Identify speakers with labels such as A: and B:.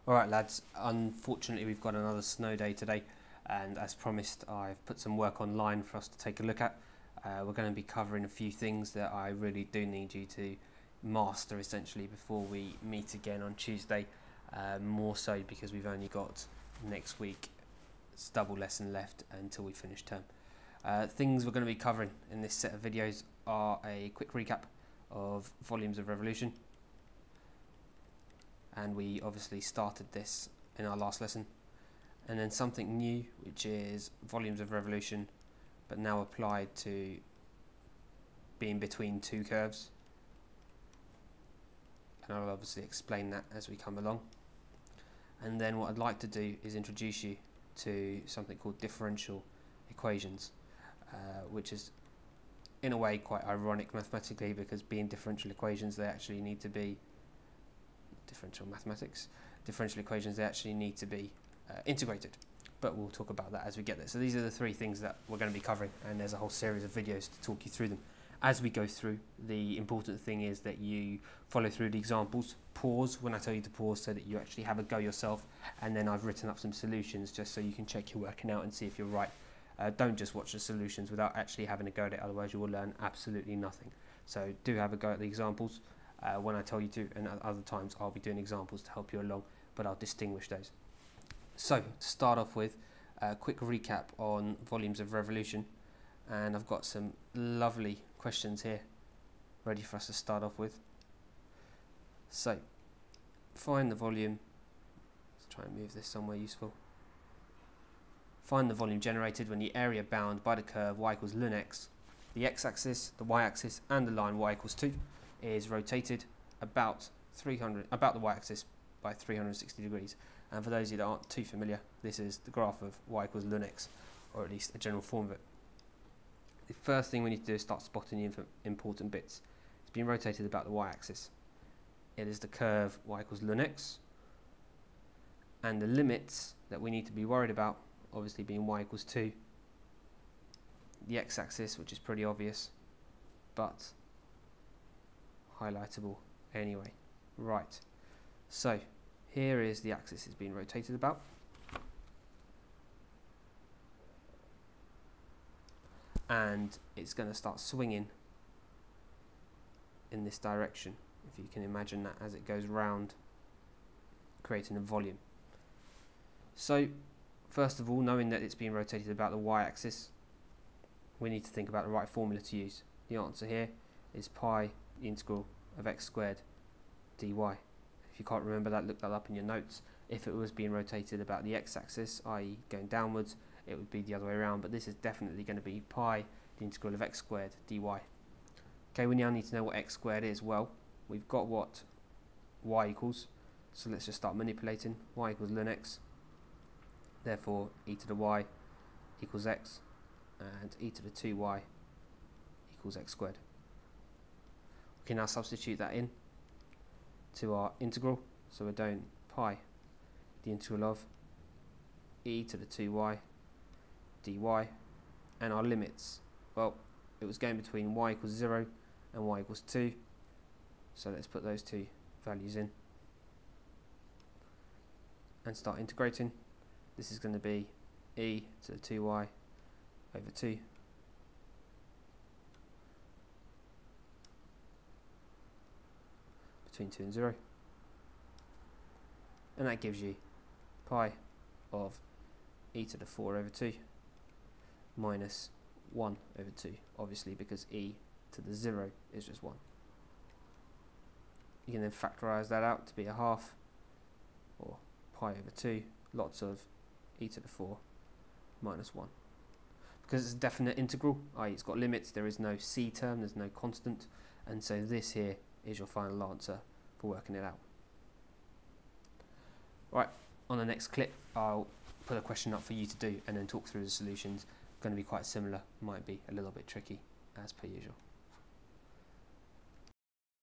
A: Alright lads, unfortunately we've got another snow day today, and as promised I've put some work online for us to take a look at. We're going to be covering a few things that I really do need you to master essentially before we meet again on Tuesday, more so because we've only got next week's double lesson left until we finish term. Things we're going to be covering in this set of videos are a quick recap of volumes of revolution, and we obviously started this in our last lesson, and then something new, which is volumes of revolution but now applied to being between two curves, and I'll obviously explain that as we come along. And then what I'd like to do is introduce you to something called differential equations, which is in a way quite ironic mathematically, because being differential equations they actually need to be differential equations, they actually need to be integrated, but we'll talk about that as we get there. So these are the three things that we're going to be covering, and there's a whole series of videos to talk you through them. As we go through, the important thing is that you follow through the examples, pause when I tell you to pause so that you actually have a go yourself, and then I've written up some solutions just so you can check your working out and see if you're right. Don't just watch the solutions without actually having a go at it, otherwise you will learn absolutely nothing. So do have a go at the examples when I tell you to, and at other times I'll be doing examples to help you along, but I'll distinguish those. So to start off with, a quick recap on volumes of revolution, and I've got some lovely questions here ready for us to start off with. So find the volume, let's try and move this somewhere useful. Find the volume generated when the area bound by the curve y equals ln x, the x-axis, the y-axis and the line y equals 2 is rotated about the y-axis by 360 degrees. And for those of you that aren't too familiar, this is the graph of y equals ln x, or at least a general form of it. The first thing we need to do is start spotting the important bits. It's been rotated about the y-axis. It is the curve y equals ln x, and the limits that we need to be worried about obviously being y equals 2, the x-axis, which is pretty obvious but highlightable anyway. Right, so here is the axis it's been rotated about, and it's going to start swinging in this direction, if you can imagine that, as it goes round, creating a volume. So first of all, knowing that it's being rotated about the y-axis, we need to think about the right formula to use. The answer here is pi the integral of x squared dy. If you can't remember that, look that up in your notes. If it was being rotated about the x-axis, i.e. going downwards, it would be the other way around, but this is definitely going to be pi the integral of x squared dy. Okay, we now need to know what x squared is. Well, we've got what y equals, so let's just start manipulating. Y equals ln x, therefore e to the y equals x, and e to the 2y equals x squared. We can now substitute that in to our integral, so we're doing pi the integral of e to the 2y dy, and our limits, well, it was going between y equals 0 and y equals 2, so let's put those two values in and start integrating. This is going to be e to the 2y over 2 between 2 and 0, and that gives you pi of e to the 4 over 2 minus 1 over 2, obviously because e to the 0 is just 1. You can then factorise that out to be a half, or pi over 2, lots of e to the 4 minus 1. Because it's a definite integral, i.e. it's got limits, there is no c term, there's no constant, and so this here is your final answer for working it out. Right, on the next clip I'll put a question up for you to do and then talk through the solutions. Going to be quite similar, might be a little bit tricky as per usual.